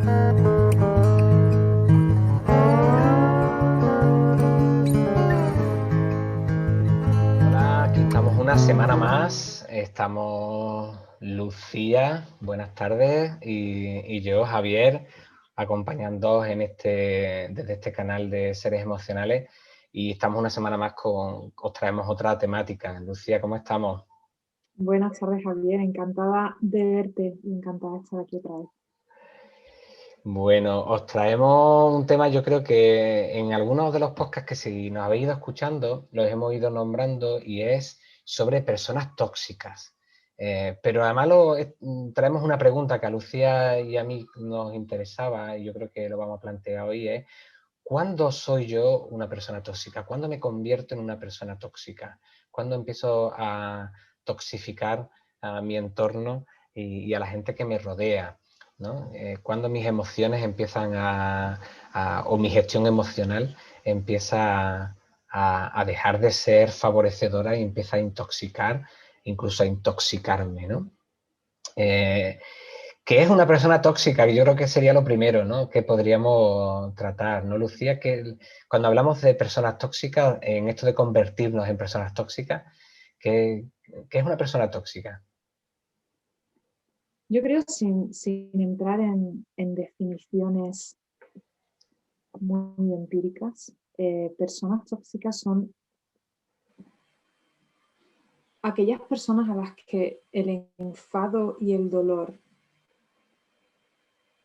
Hola, aquí estamos una semana más. Estamos Lucía, buenas tardes, y yo, Javier, acompañándoos desde este canal de Seres Emocionales. Y estamos una semana más os traemos otra temática. Lucía, ¿cómo estamos? Buenas tardes, Javier. Encantada de verte y encantada de estar aquí otra vez. Bueno, os traemos un tema, yo creo que en algunos de los podcasts que si nos habéis ido escuchando, los hemos ido nombrando y es sobre personas tóxicas. Pero además traemos una pregunta que a Lucía y a mí nos interesaba y yo creo que lo vamos a plantear hoy es ¿cuándo soy yo una persona tóxica? ¿Cuándo me convierto en una persona tóxica? ¿Cuándo empiezo a toxificar a mi entorno y a la gente que me rodea? ¿No? Cuando mis emociones o mi gestión emocional empieza a dejar de ser favorecedora y empieza a intoxicar, incluso a intoxicarme, ¿no? ¿Qué es una persona tóxica? Que yo creo que sería lo primero, ¿no? Que podríamos tratar, ¿no, Lucía? Que cuando hablamos de personas tóxicas, en esto de convertirnos en personas tóxicas, ¿qué, qué es una persona tóxica? Yo creo, sin entrar en definiciones muy empíricas, personas tóxicas son aquellas personas a las que el enfado y el dolor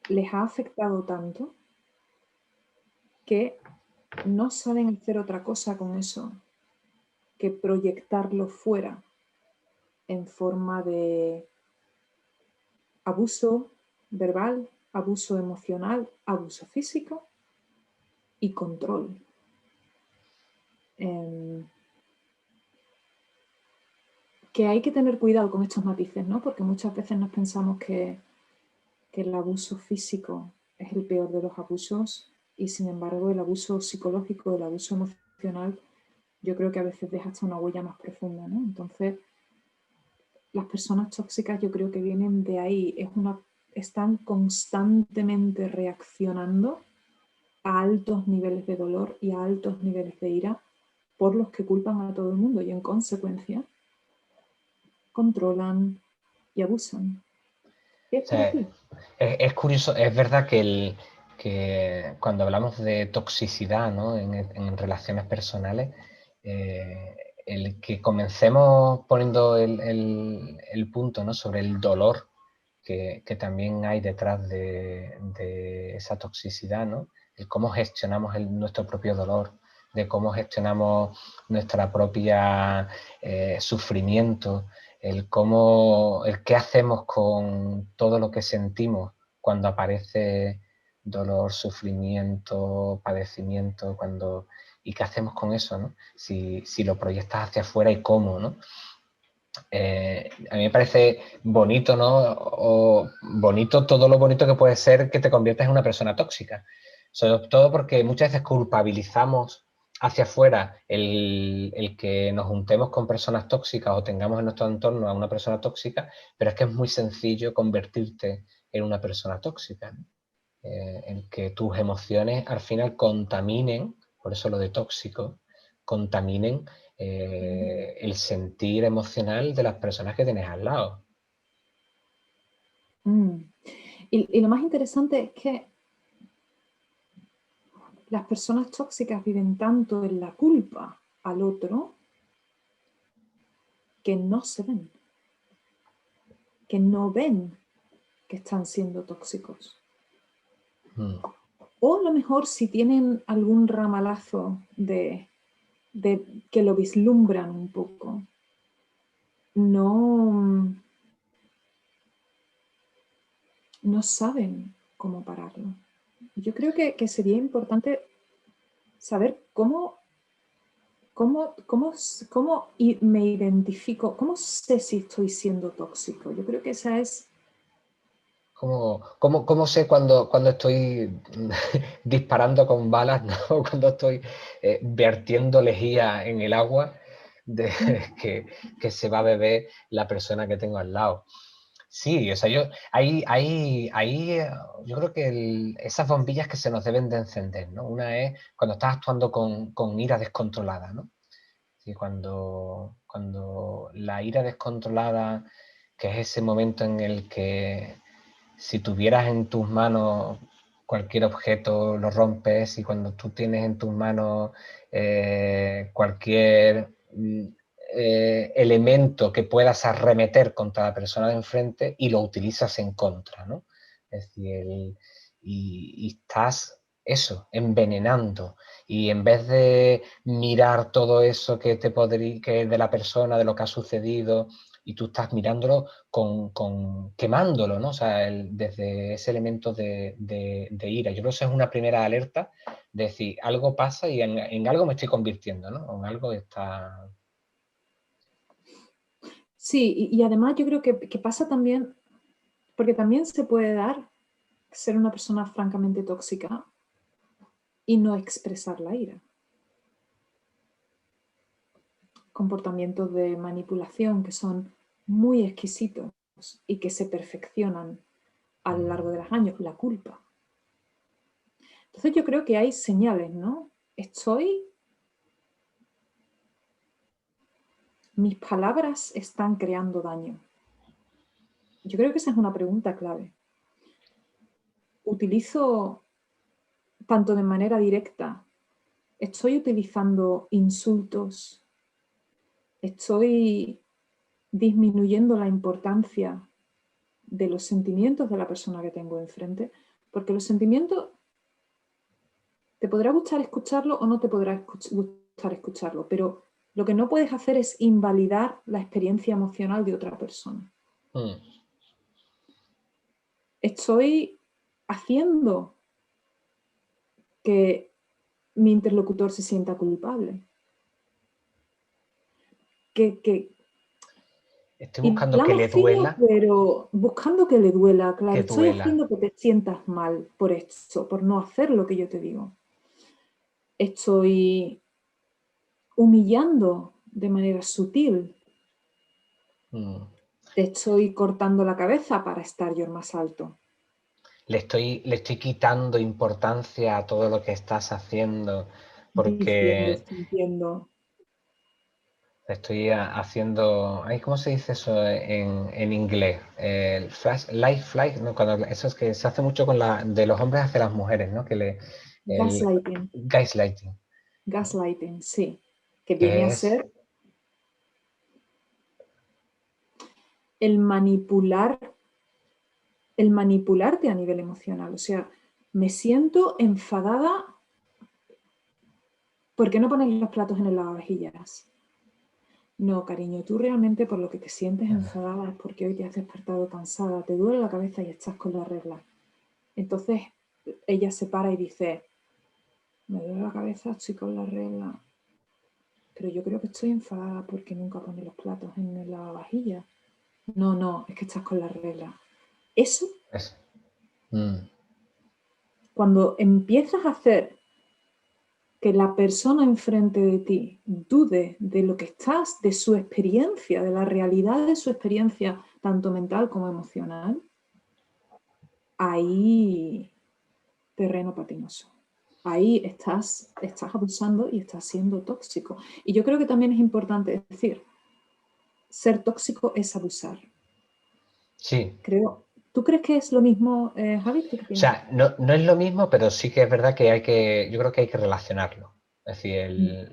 les ha afectado tanto que no saben hacer otra cosa con eso que proyectarlo fuera en forma de abuso verbal, abuso emocional, abuso físico y control. Que hay que tener cuidado con estos matices, ¿no? Porque muchas veces nos pensamos que el abuso físico es el peor de los abusos y sin embargo el abuso psicológico, el abuso emocional, yo creo que a veces deja hasta una huella más profunda, ¿no? Entonces, las personas tóxicas yo creo que vienen de ahí, están constantemente reaccionando a altos niveles de dolor y a altos niveles de ira por los que culpan a todo el mundo y en consecuencia controlan y abusan. ¿Qué O es para sea, ti? es curioso, es verdad que cuando hablamos de toxicidad, ¿no? En relaciones personales, eh, el que comencemos poniendo el punto, ¿no? Sobre el dolor que también hay detrás de esa toxicidad, ¿no? El cómo gestionamos nuestro propio dolor, de cómo gestionamos nuestra propia sufrimiento, el qué hacemos con todo lo que sentimos cuando aparece dolor, sufrimiento, padecimiento, y qué hacemos con eso, ¿no? Si lo proyectas hacia afuera y cómo, ¿no? A mí me parece bonito, ¿no? O bonito, todo lo bonito que puede ser que te conviertas en una persona tóxica. Sobre todo porque muchas veces culpabilizamos hacia afuera el que nos juntemos con personas tóxicas o tengamos en nuestro entorno a una persona tóxica, pero es que es muy sencillo convertirte en una persona tóxica, ¿no? En que tus emociones al final contaminen, por eso lo de tóxico, contaminen el sentir emocional de las personas que tienes al lado. Mm. Y lo más interesante es que las personas tóxicas viven tanto en la culpa al otro que no se ven, que no ven que están siendo tóxicos. Mm. O a lo mejor si tienen algún ramalazo de que lo vislumbran un poco, no, no saben cómo pararlo. Yo creo que sería importante saber cómo me identifico, cómo sé si estoy siendo tóxico. Yo creo que esa es... ¿Cómo sé cuando estoy disparando con balas, ¿no? Cuando estoy vertiendo lejía en el agua de, que, que se va a beber la persona que tengo al lado? Sí, o sea, yo creo que esas bombillas que se nos deben de encender, ¿no? Una es cuando estás actuando con ira descontrolada, ¿no? Sí, cuando la ira descontrolada, que es ese momento en el que si tuvieras en tus manos cualquier objeto, lo rompes, y cuando tú tienes en tus manos cualquier elemento que puedas arremeter contra la persona de enfrente y lo utilizas en contra, ¿no? Es decir, y estás eso, envenenando. Y en vez de mirar todo eso que te podría, que es de la persona, de lo que ha sucedido, y tú estás mirándolo quemándolo, ¿no? O sea, desde ese elemento de ira. Yo creo que eso es una primera alerta de decir, algo pasa y en algo me estoy convirtiendo, ¿no? En algo está... Sí, y además yo creo que pasa también, porque también se puede dar ser una persona francamente tóxica y no expresar la ira. Comportamientos de manipulación que son muy exquisitos y que se perfeccionan a lo largo de los años, la culpa. Entonces yo creo que hay señales, ¿no? Mis palabras están creando daño. Yo creo que esa es una pregunta clave. Utilizo tanto de manera directa, estoy utilizando insultos, estoy disminuyendo la importancia de los sentimientos de la persona que tengo enfrente, porque los sentimientos te podrá gustar escucharlo o no te podrá gustar escucharlo, pero lo que no puedes hacer es invalidar la experiencia emocional de otra persona. Estoy haciendo que mi interlocutor se sienta culpable. Estoy buscando que Hablamos le fino, duela, pero buscando que le duela, claro. que Estoy duela. haciendo que te sientas mal por esto, por no hacer lo que yo te digo. Estoy humillando de manera sutil. Te estoy cortando la cabeza para estar yo más alto. Le estoy quitando importancia a todo lo que estás haciendo Diciendo, porque sintiendo. estoy haciendo... Ay, ¿cómo se dice eso en inglés? El light flight, ¿no? Cuando, eso es que se hace mucho de los hombres hacia las mujeres, ¿no? El Gaslighting. gaslighting. Gaslighting, sí. Que viene a Que es... ser el manipularte a nivel emocional. O sea, me siento enfadada. ¿Por qué no pones los platos en el lavavajillas? No, cariño, tú realmente por lo que te sientes enfadada es porque hoy te has despertado cansada, te duele la cabeza y estás con la regla. Entonces ella se para y dice, me duele la cabeza, estoy con la regla, pero yo creo que estoy enfadada porque nunca pone los platos en el lavavajillas. No, es que estás con la regla. Eso, cuando empiezas a hacer que la persona enfrente de ti dude de lo que estás, de su experiencia, de la realidad de su experiencia, tanto mental como emocional, ahí terreno patinoso. Ahí estás abusando y estás siendo tóxico. Y yo creo que también es importante decir, ser tóxico es abusar. Sí. ¿Tú crees que es lo mismo, Javi? ¿Tú qué O piensas? sea, no es lo mismo, pero sí que es verdad que yo creo que hay que relacionarlo. Es decir,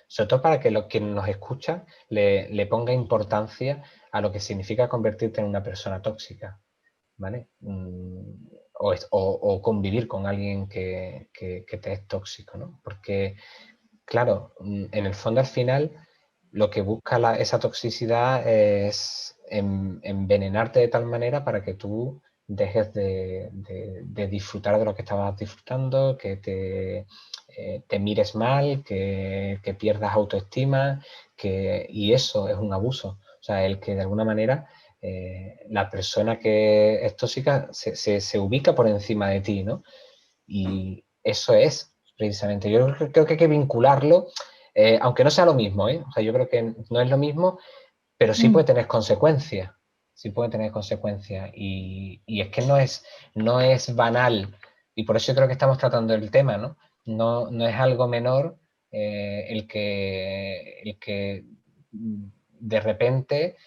sobre todo para que quien nos escucha le ponga importancia a lo que significa convertirte en una persona tóxica, ¿vale? O convivir con alguien que te es tóxico, ¿no? Porque, claro, en el fondo al final lo que busca esa toxicidad es envenenarte de tal manera para que tú dejes de disfrutar de lo que estabas disfrutando, que te mires mal, que pierdas autoestima, y eso es un abuso. O sea, el que de alguna manera la persona que es tóxica se ubica por encima de ti, ¿no? Y eso es precisamente. Yo creo que hay que vincularlo, aunque no sea lo mismo, ¿eh? O sea, yo creo que no es lo mismo, pero sí puede tener consecuencias. sí pueden tener consecuencias. Y es que no es banal, y por eso creo que estamos tratando el tema, ¿no? No es algo menor el que de repente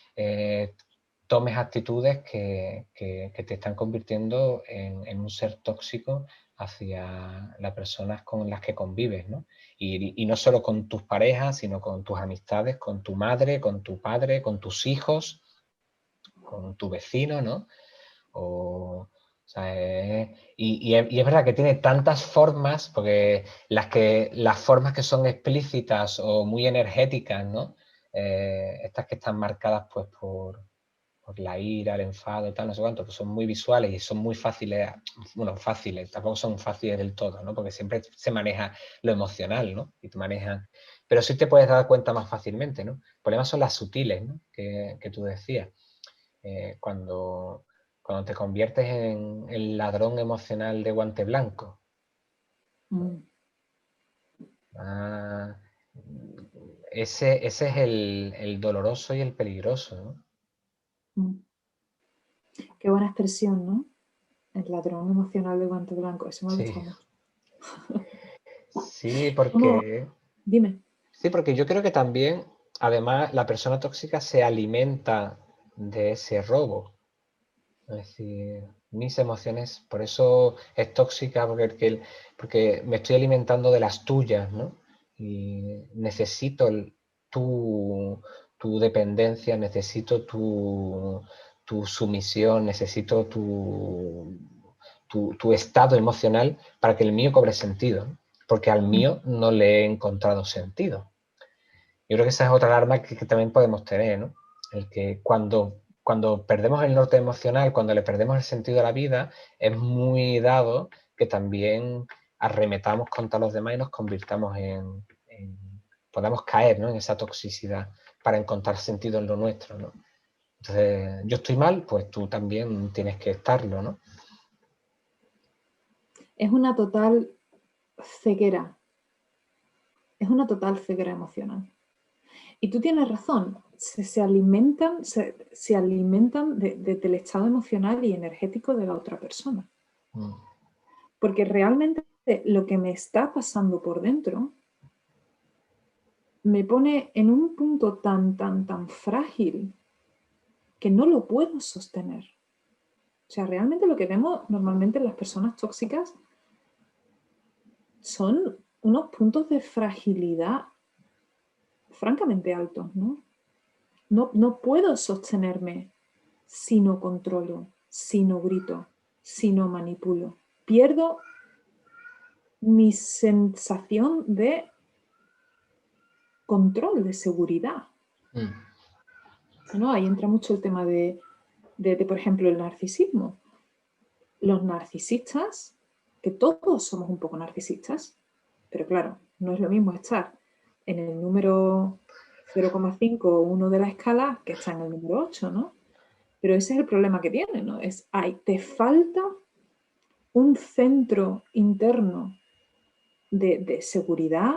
tomes actitudes que te están convirtiendo en un ser tóxico hacia las personas con las que convives, ¿no? Y no solo con tus parejas, sino con tus amistades, con tu madre, con tu padre, con tus hijos, con tu vecino, ¿no? O sea, y es verdad que tiene tantas formas, porque las formas que son explícitas o muy energéticas, ¿no? Estas que están marcadas pues por la ira, el enfado, tal, no sé cuánto, que son muy visuales y son muy fáciles, bueno, fáciles, tampoco son fáciles del todo, ¿no? Porque siempre se maneja lo emocional, ¿no? Y te manejan, pero sí te puedes dar cuenta más fácilmente, ¿no? El problema son las sutiles, ¿no? Que tú decías. Cuando te conviertes en el ladrón emocional de guante blanco. Mm. Ah, ese es el doloroso y el peligroso, ¿no? Mm. Qué buena expresión, ¿no? El ladrón emocional de guante blanco. Eso me ha Sí, gustado mucho. sí, ¿Cómo? Dime. sí, porque yo creo que también, además, la persona tóxica se alimenta de ese robo. Es decir, mis emociones, por eso es tóxica, porque me estoy alimentando de las tuyas, ¿no? Y necesito tu dependencia, necesito tu sumisión, necesito tu estado emocional para que el mío cobre sentido, ¿no? Porque al mío no le he encontrado sentido. Yo creo que esa es otra alarma que también podemos tener, ¿no? El que cuando perdemos el norte emocional, cuando le perdemos el sentido a la vida, es muy dado que también arremetamos contra los demás y nos convirtamos podamos caer, ¿no? En esa toxicidad para encontrar sentido en lo nuestro, ¿no? Entonces, yo estoy mal, pues tú también tienes que estarlo, ¿no? Es una total ceguera. Es una total ceguera emocional. Y tú tienes razón. Se alimentan del estado emocional y energético de la otra persona. Mm. Porque realmente lo que me está pasando por dentro me pone en un punto tan frágil que no lo puedo sostener. O sea, realmente lo que vemos normalmente en las personas tóxicas son unos puntos de fragilidad francamente altos, ¿no? No puedo sostenerme si no controlo, si no grito, si no manipulo. Pierdo mi sensación de control, de seguridad. Mm. ¿No? Ahí entra mucho el tema por ejemplo, el narcisismo. Los narcisistas, que todos somos un poco narcisistas, pero claro, no es lo mismo estar en el número 0,5 o 1 de la escala que estar en el número 8, ¿no? Pero ese es el problema que tiene, ¿no? Te falta un centro interno de seguridad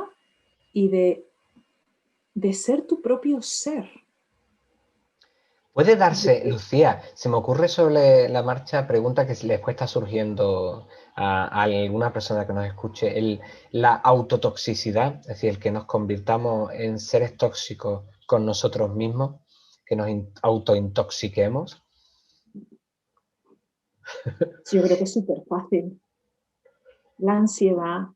y de ser tu propio ser. Puede darse, De, Lucía, se me ocurre sobre la marcha pregunta que si les está surgiendo a alguna persona que nos escuche, la autotoxicidad, es decir, el que nos convirtamos en seres tóxicos con nosotros mismos, que nos autointoxiquemos. yo creo que es súper fácil. La ansiedad,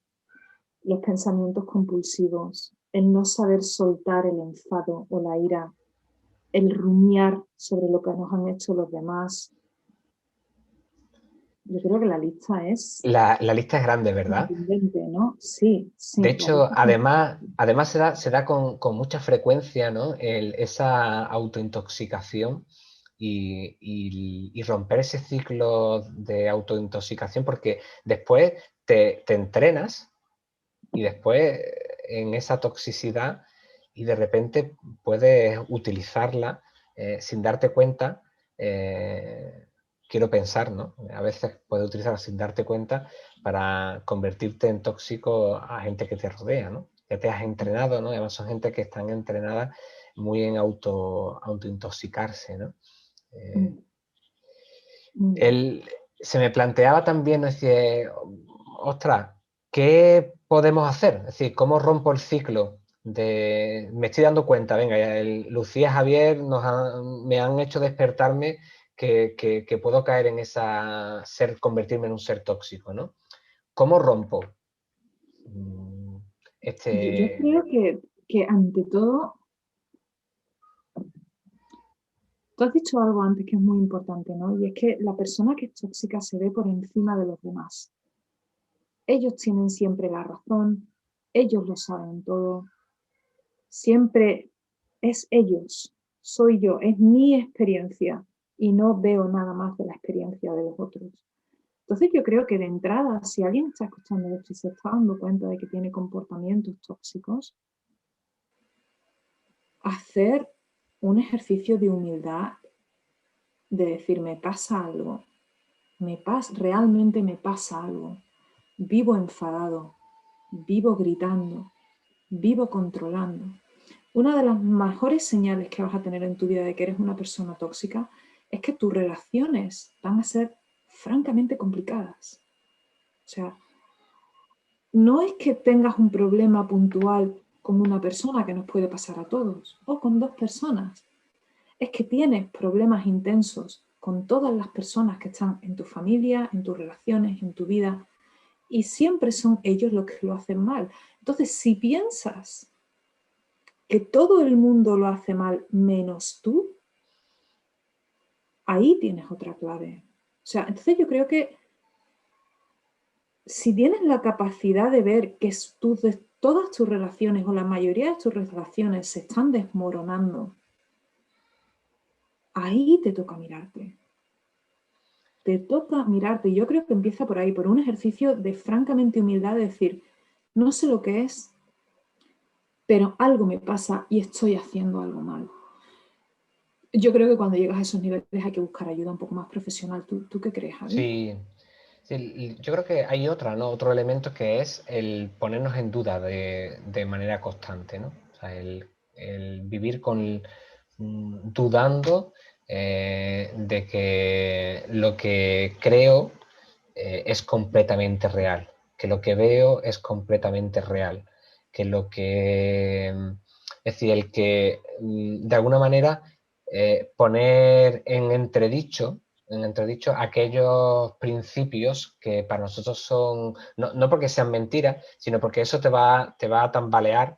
los pensamientos compulsivos, el no saber soltar el enfado o la ira, el rumiar sobre lo que nos han hecho los demás. Yo creo que la lista es La lista es grande, ¿verdad? contundente, ¿no? Sí, De sí, la hecho, lista es además se da con mucha frecuencia, ¿no? Esa autointoxicación y romper ese ciclo de autointoxicación, porque después te entrenas y después en esa toxicidad y de repente puedes utilizarla sin darte cuenta. Quiero pensar, ¿no? A veces puedes utilizarla sin darte cuenta para convertirte en tóxico a gente que te rodea, ¿no? Ya te has entrenado, ¿no? Además son gente que están entrenadas muy en autointoxicarse, ¿no? Mm. Mm. Se me planteaba también, es decir, ostras, ¿qué podemos hacer? Es decir, ¿cómo rompo el ciclo? Me estoy dando cuenta, venga, Lucía, Javier me han hecho despertarme que puedo caer en convertirme en un ser tóxico, ¿no? ¿Cómo rompo Yo este? creo que ante todo, tú has dicho algo antes que es muy importante, ¿no? Y es que la persona que es tóxica se ve por encima de los demás. Ellos tienen siempre la razón, ellos lo saben todo, siempre es ellos, soy yo, es mi experiencia y no veo nada más de la experiencia de los otros. Entonces yo creo que de entrada, si alguien está escuchando esto y se está dando cuenta de que tiene comportamientos tóxicos, hacer un ejercicio de humildad, de decir, me pasa algo, realmente me pasa algo, vivo enfadado, vivo gritando, vivo controlando. Una de las mejores señales que vas a tener en tu vida de que eres una persona tóxica es que tus relaciones van a ser francamente complicadas. O sea, no es que tengas un problema puntual con una persona, que nos puede pasar a todos, o con dos personas. Es que tienes problemas intensos con todas las personas que están en tu familia, en tus relaciones, en tu vida, y siempre son ellos los que lo hacen mal. Entonces, si piensas que todo el mundo lo hace mal menos tú, ahí tienes otra clave. O sea, entonces yo creo que si tienes la capacidad de ver que todas tus relaciones o la mayoría de tus relaciones se están desmoronando, ahí te toca mirarte. Te toca mirarte. Y yo creo que empieza por ahí, por un ejercicio de francamente humildad, de decir, no sé lo que es, pero algo me pasa y estoy haciendo algo mal. Yo creo que cuando llegas a esos niveles hay que buscar ayuda un poco más profesional. ¿Tú qué crees, Javi? Sí, sí, yo creo que hay otro elemento que es el ponernos en duda de manera constante, ¿no? O sea, el vivir dudando de que lo que creo es completamente real, que lo que veo es completamente real, que es decir, el que de alguna manera poner en entredicho aquellos principios que para nosotros son, no porque sean mentiras, sino porque eso te va a tambalear.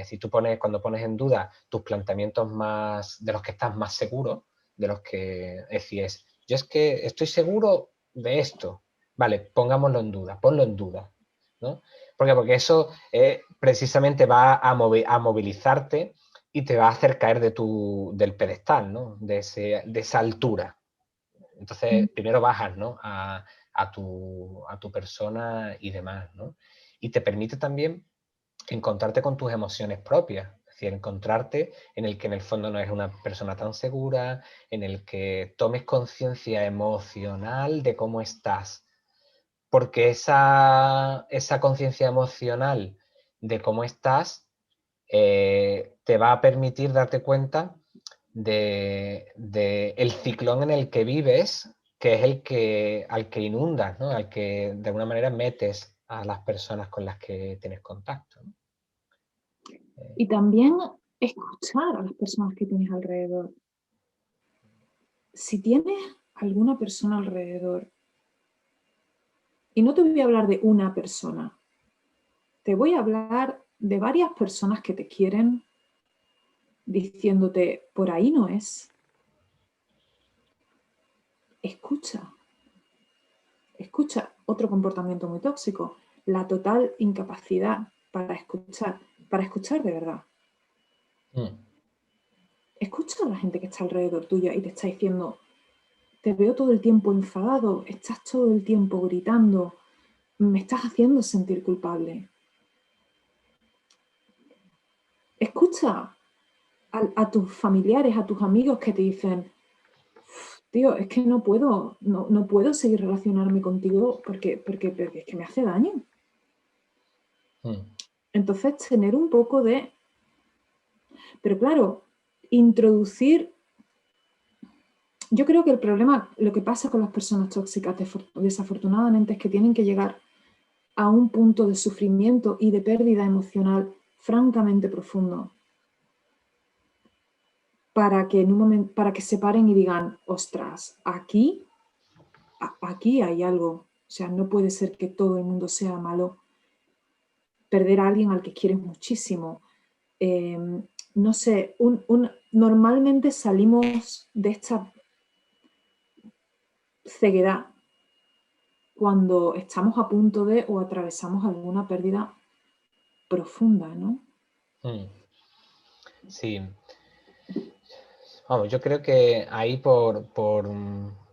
Si cuando pones en duda tus planteamientos de los que estás más seguro, de los que decís, yo es que estoy seguro de esto, vale, pongámoslo en duda, ponlo en duda, ¿no? ¿Por qué? Porque eso precisamente va a movilizarte y te va a hacer caer del pedestal, ¿no? De esa altura. Entonces, primero bajas, ¿no? A tu persona y demás, ¿no? Y te permite también encontrarte con tus emociones propias, es decir, encontrarte en el que en el fondo no eres una persona tan segura, en el que tomes conciencia emocional de cómo estás, porque esa conciencia emocional de cómo estás te va a permitir darte cuenta de el ciclón en el que vives, que es al que inundas, ¿no? Al que de alguna manera metes a las personas con las que tienes contacto, ¿no? Y también escuchar a las personas que tienes alrededor. Si tienes alguna persona alrededor, y no te voy a hablar de una persona, te voy a hablar de varias personas que te quieren diciéndote, por ahí no es. Escucha. Escucha, otro comportamiento muy tóxico, la total incapacidad para escuchar de verdad. Mm. Escucha a la gente que está alrededor tuya y te está diciendo, te veo todo el tiempo enfadado, estás todo el tiempo gritando, me estás haciendo sentir culpable. Escucha a tus familiares, a tus amigos que te dicen, tío, es que no puedo seguir relacionarme contigo porque es que me hace daño. Entonces, tener un poco de... Pero claro, introducir yo creo que el problema, lo que pasa con las personas tóxicas desafortunadamente es que tienen que llegar a un punto de sufrimiento y de pérdida emocional francamente profundo para que en un momento, para que se paren y digan, ostras, aquí hay algo. O sea, no puede ser que todo el mundo sea malo. Perder a alguien al que quieres muchísimo. No sé, normalmente salimos de esta ceguedad cuando estamos a punto de o atravesamos alguna pérdida profunda, ¿no? Sí. Vamos, yo creo que ahí por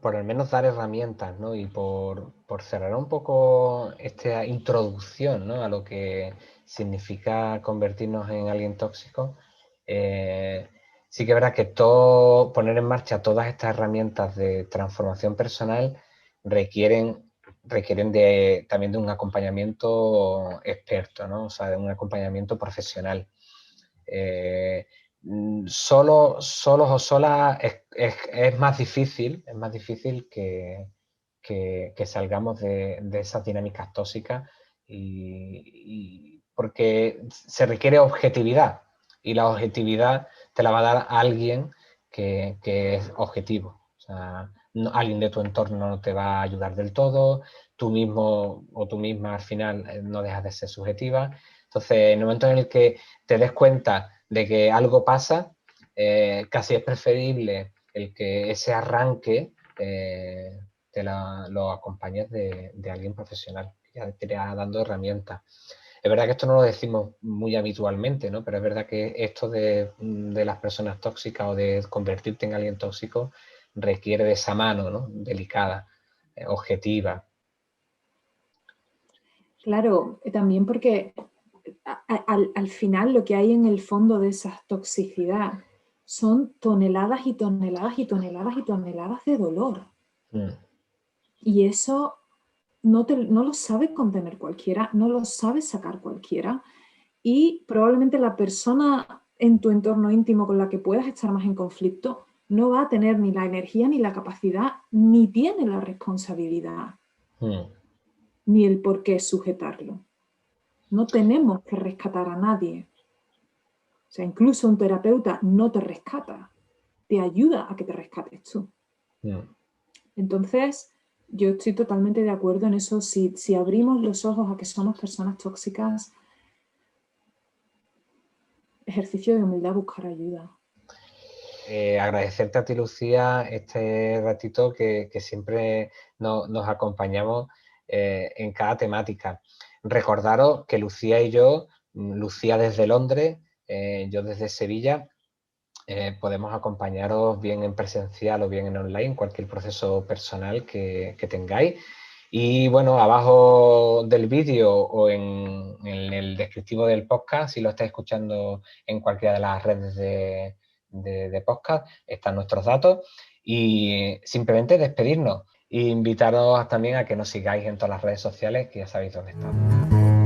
al menos dar herramientas, ¿no? Y por cerrar un poco esta introducción, ¿no? A lo que significa convertirnos en alguien tóxico, sí que es verdad que poner en marcha todas estas herramientas de transformación personal requieren también de un acompañamiento experto, ¿no? O sea, de un acompañamiento profesional. Solos o solas es más difícil que salgamos de esas dinámicas tóxicas y porque se requiere objetividad y la objetividad te la va a dar alguien que es objetivo. O sea, alguien de tu entorno no te va a ayudar del todo, tú mismo o tú misma al final no dejas de ser subjetiva. Entonces, en el momento en el que te des cuenta de que algo pasa, casi es preferible el que ese arranque lo acompañes de alguien profesional, que ya te irá dando herramientas. Es verdad que esto no lo decimos muy habitualmente, ¿no? Pero es verdad que esto de las personas tóxicas o de convertirte en alguien tóxico requiere de esa mano, ¿no? Delicada, objetiva. Claro, también porque al final lo que hay en el fondo de esa toxicidad son toneladas y toneladas y toneladas y toneladas de dolor. Y eso no lo sabe contener cualquiera, no lo sabe sacar cualquiera. Y probablemente la persona en tu entorno íntimo con la que puedas estar más en conflicto no va a tener ni la energía, ni la capacidad, ni tiene la responsabilidad, ni el por qué sujetarlo. No tenemos que rescatar a nadie. O sea, incluso un terapeuta no te rescata, te ayuda a que te rescates tú. Entonces, yo estoy totalmente de acuerdo en eso. Si abrimos los ojos a que somos personas tóxicas, ejercicio de humildad, buscar ayuda. Agradecerte a ti, Lucía, este ratito que siempre nos acompañamos en cada temática. Recordaros que Lucía y yo, Lucía desde Londres, yo desde Sevilla, podemos acompañaros bien en presencial o bien en online, cualquier proceso personal que tengáis. Y bueno, abajo del vídeo o en el descriptivo del podcast, si lo estáis escuchando en cualquiera de las redes de podcast, están nuestros datos. Y simplemente despedirnos e invitaros también a que nos sigáis en todas las redes sociales, que ya sabéis dónde estamos.